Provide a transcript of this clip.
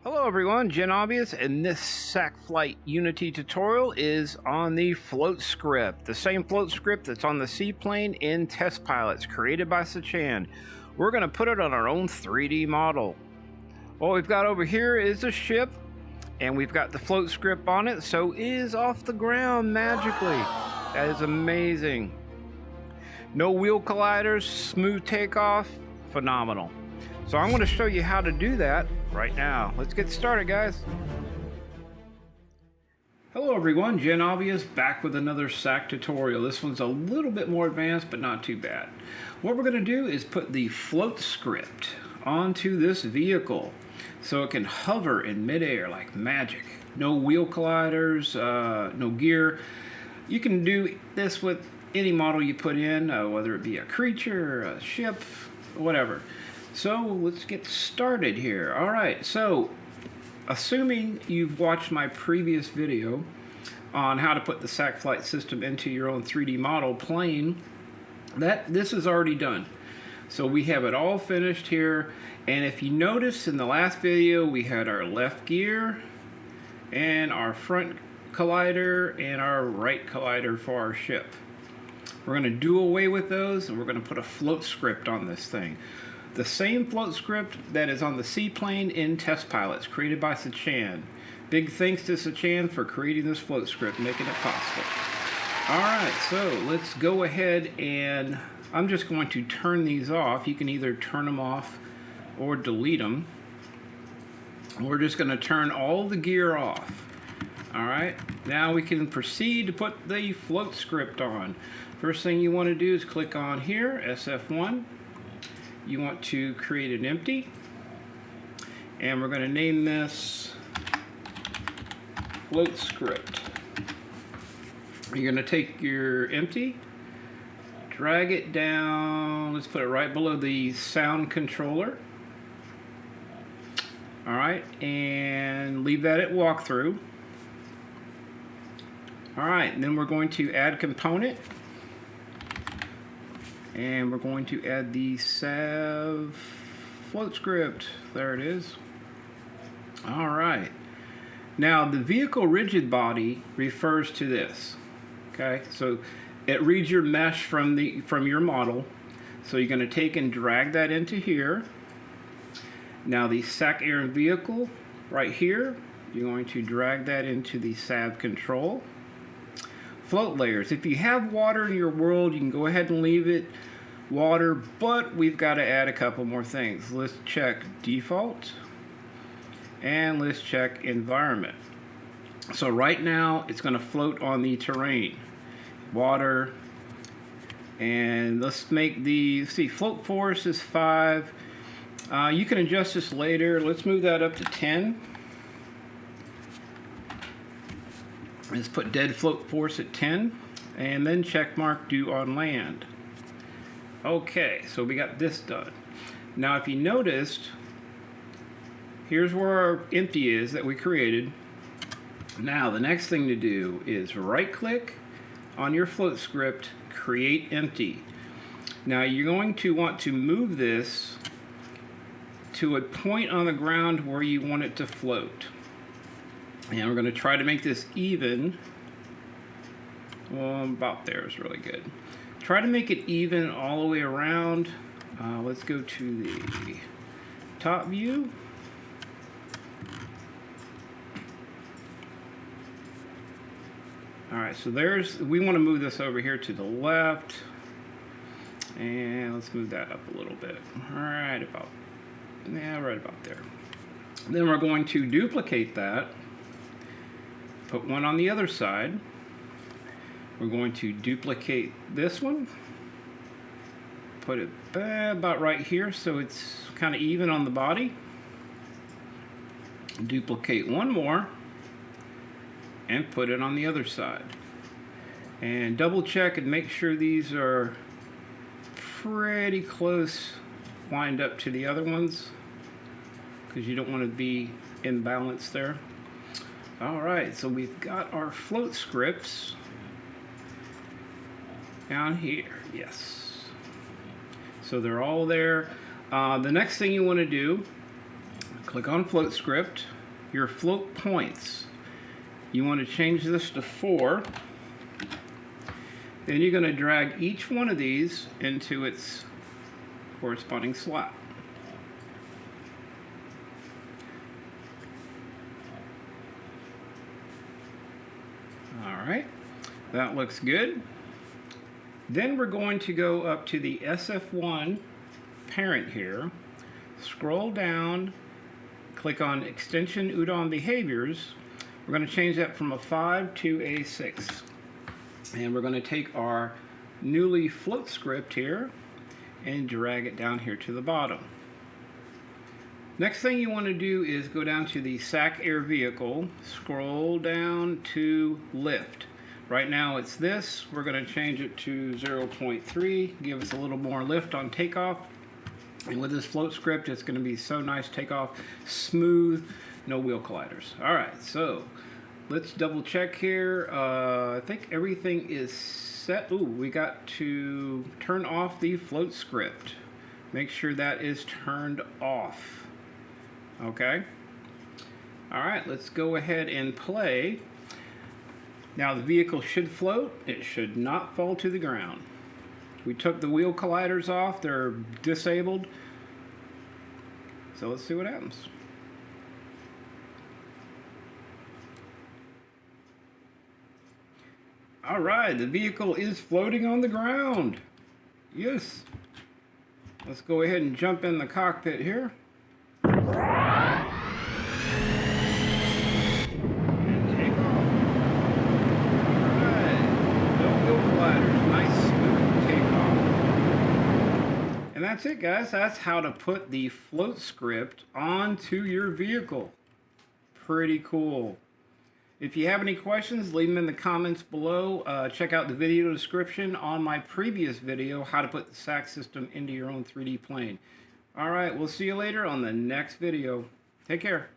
Hello everyone, Jen Obvious, and this Sacc-Flight Unity tutorial is on the float script. The same float script that's on the seaplane in test pilots created by Sacchan. We're going to put it on our own 3D model. What we've got over here is a ship, and we've got the float script on it, so it is off the ground magically. That is amazing. No wheel colliders, smooth takeoff, phenomenal. So I'm going to show you how to do that right now. Let's get started, guys. Hello everyone, Jen Obvious back with another Sacc tutorial. This one's a little bit more advanced, but not too bad. What we're going to do is put the float script onto this vehicle so it can hover in midair like magic. No wheel colliders, no gear. You can do this with any model you put in, whether it be a creature, a ship, whatever. So let's get started here. All right, so assuming you've watched my previous video on how to put the Sacc-Flight system into your own 3D model plane, this is already done. So we have it all finished here. And if you notice in the last video, we had our left gear and our front collider and our right collider for our ship. We're going to do away with those, and we're going to put a float script on this thing. The same float script that is on the seaplane in test pilots created by Sacchan. Big thanks to Sacchan for creating this float script, making it possible. Alright, so let's go ahead and I'm just going to turn these off. You can either turn them off or delete them. We're just going to turn all the gear off. Alright, now we can proceed to put the float script on. First thing you want to do is click on here, SF1. You want to create an empty, and we're going to name this float script. You're going to take your empty, drag it down, let's put it right below the sound controller. Alright, and leave that at walkthrough. Alright, and then we're going to add component. And we're going to add the Sav float script. There it is. All right. Now the vehicle rigid body refers to this. Okay, so it reads your mesh from your model. So you're going to take and drag that into here. Now the Sac Air and Vehicle right here, you're going to drag that into the Sav control. Float layers. If you have water in your world, you can go ahead and leave it water, but we've got to add a couple more things. Let's check default and let's check environment. So right now it's going to float on the terrain, water, and let's make the float force is 5. You can adjust this later. Let's move that up to 10. Let's put dead float force at 10, and then check mark do on land. Okay, so we got this done. Now if you noticed, here's where our empty is that we created. Now the next thing to do is right click on your float script, create empty. Now you're going to want to move this to a point on the ground where you want it to float. And we're going to try to make this even. Well, about there is really good. Try to make it even all the way around. Let's go to the top view. Alright, so we want to move this over here to the left. And let's move that up a little bit. Alright, right about there. Then we're going to duplicate that. Put one on the other side. We're going to duplicate this one. Put it about right here so it's kind of even on the body. Duplicate one more and put it on the other side. And double check and make sure these are pretty close lined up to the other ones, because you don't want to be imbalanced there. Alright, so we've got our float scripts down here. Yes. So they're all there. The next thing you want to do Click on float script. Your float points. You want to change this to 4. Then you're going to drag each one of these into its corresponding slot. Alright, that looks good. Then we're going to go up to the SF1 parent here, scroll down, click on extension Udon behaviors. We're going to change that from a 5 to a 6. And we're going to take our newly float script here and drag it down here to the bottom. Next thing you want to do is go down to the Sacc Air vehicle, scroll down to lift. Right now it's this. We're going to change it to 0.3, give us a little more lift on takeoff. And with this float script, it's going to be so nice takeoff, smooth, no wheel colliders. All right, so let's double check here. I think everything is set. Ooh, we got to turn off the float script. Make sure that is turned off. Okay. All right, let's go ahead and play. Now the vehicle should float. It should not fall to the ground. We took the wheel colliders off. They're disabled. So let's see what happens. All right, the vehicle is floating on the ground. Yes. Let's go ahead and jump in the cockpit here. And take off. All right. No wheel colliders. Nice smooth takeoff. And that's it, guys. That's how to put the float script onto your vehicle. Pretty cool. If you have any questions, leave them in the comments below. Check out the video description on my previous video, how to put the Sacc system into your own 3D plane. All right, we'll see you later on the next video. Take care.